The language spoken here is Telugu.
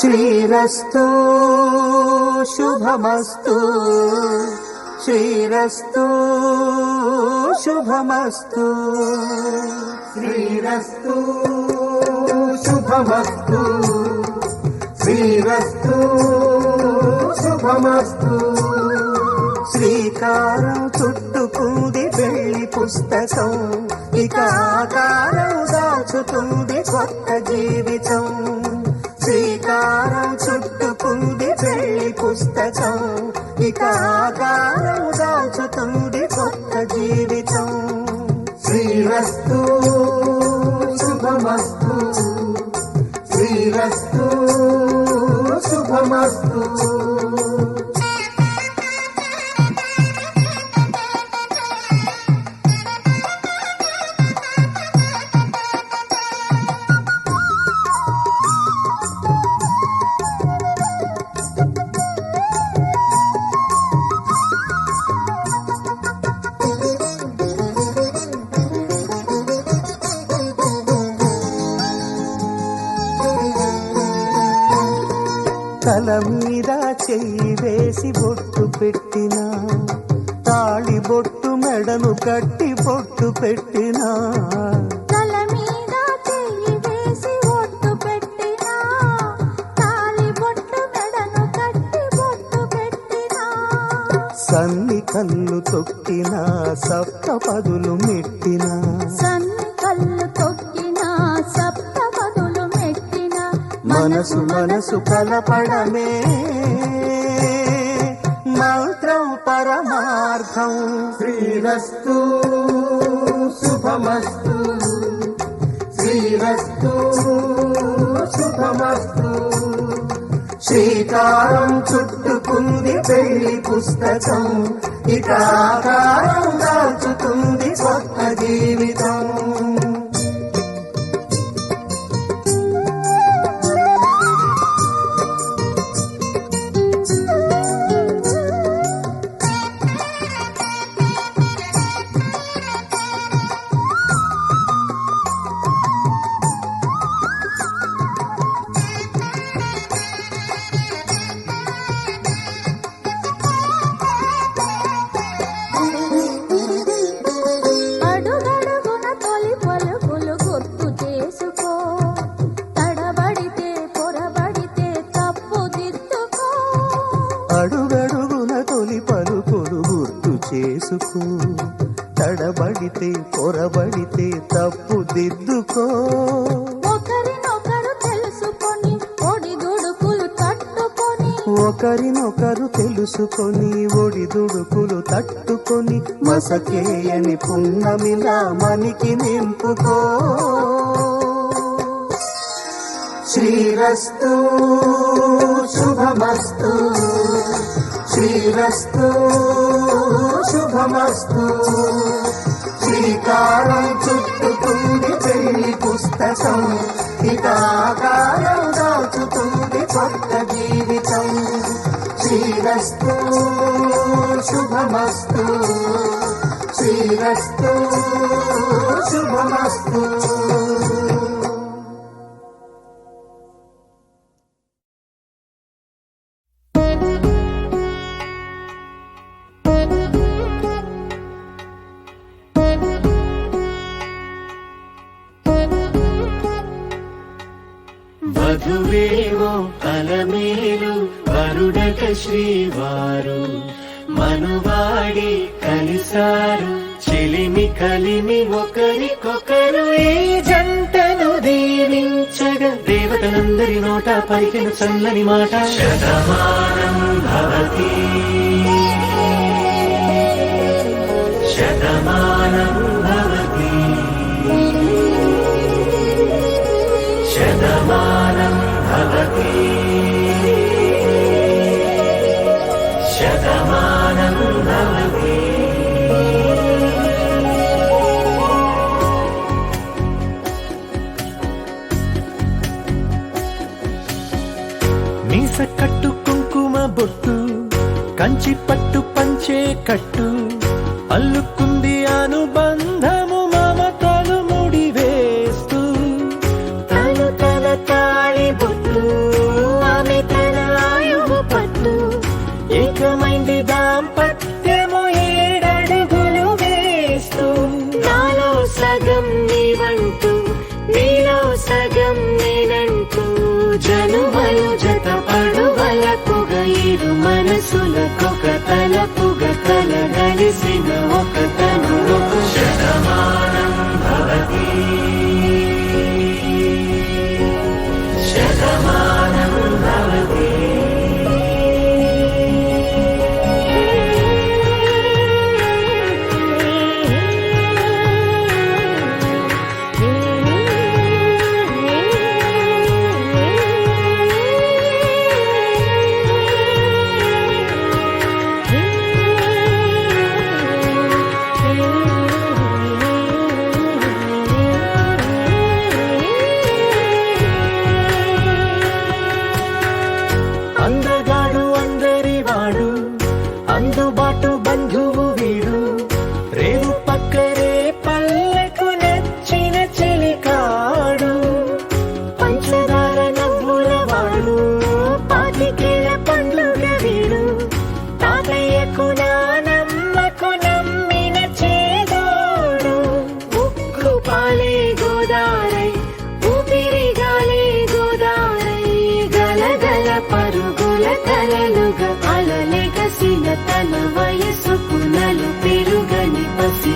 శ్రీరస్తు శుభమస్తు శ్రీరస్తు శుభమస్తు శ్రీరస్తు శుభమస్తు శ్రీరస్తు శుభమస్తు శ్రీకారం చుట్టుకుంది పెళ్లి పుస్తకం ఇక ఆకారం దాచుతుంది కొత్త జీవితం శ్రీకారం చుట్టుకుంది పెళ్లి పుస్తకం ఇక ఆకారం దాచుతుంది కొత్త జీవితం శ్రీరస్తు శుభమస్తు శ్రీరస్తు శుభమస్తు తల మీద చెయ్యి వేసి బొట్టు పెట్టినా తాళి బొట్టు మెడను కట్టి బొట్టు పెట్టినా తల మీద చెయ్యి వేసి బొట్టు పెట్టినా తాళి బొట్టు మెడను కట్టి బొట్టు పెట్టినా సన్ని కళ్ళు తొక్కినా సప్త పదులు మెట్టినా సన్ని కళ్ళు తొక్కినా సప్త పదులు మెట్టినా మనసు మనసు కలపడమే మంత్రం పరమార్థం శ్రీరస్తు శుభమస్తు శ్రీరస్తు శుభమస్తు శ్రీకారం చుట్టుకుంది పెళ్లి పుస్తకం ఇక ఆకారం దాచుతుంది కొత్త జీవితం అడుగడుగున తొలి పలుకులు గుర్తు చేసుకో తడబడితే పొరబడితే తప్పు దిద్దుకో అడుగడుగున తొలి పలుకులు గుర్తు చేసుకో తడబడితే పొరబడితే తప్పు దిద్దుకో ఒకరినొకరు తెలుసుకొని ఒడిదుడుకులు తట్టుకొని ఒకరినొకరు తెలుసుకొని ఒడిదుడుకులు తట్టుకొని మసకేయని పున్నమిలా మనికి నింపుకో శ్రీరస్తు శుభమస్తు శ్రీరస్తు శుభమస్తు శ్రీకారం చుట్టుకుంది పెళ్లి పుస్తకం ఇక ఆకారం దాచుతుంది కొత్త జీవితం శ్రీరస్తు శుభమస్తు శ్రీరస్తు శుభమస్తు వధువేవో అలమేలు వరుడట శ్రీవారు మనువాడి కలిసారు చెలిమి కలిమి ఒకరికొకరు ఈ జంటను దీవించగా దేవతలందరి నోట పలికిన చల్లని మాట శతమానం భవతి శతమానం భవతి శతమానం భవతి శతమానం భవతి మీస కట్టు కుంకుమ బొట్టు కంచి పట్టు పంచే కట్టు అల్లుకుంది అనుబంధము మమతలు ముడివేస్తూ తల తాళి బొట్టు కలగలిసిన ఒక తనువు శతమానం భవతి శతమానం భవతి అందగాడు అందరి వాడు అందుబాటు బంధువు వీడు రేవు పక్కరే పల్లెకు నచ్చిన చెలికాడు పంచదార నవ్వుల వాడు పాతికేల పండ్లుగ వీడు తాతయ్యకు నానమ్మకు నమ్మిన చేదోడు ఉక్కు పాలే గోదారై ఊపిరిగాలే గోదారై గలగల పరుగుల కలలుగా అలలెగసిన తన వయసుకు నలు పెరుగని పసి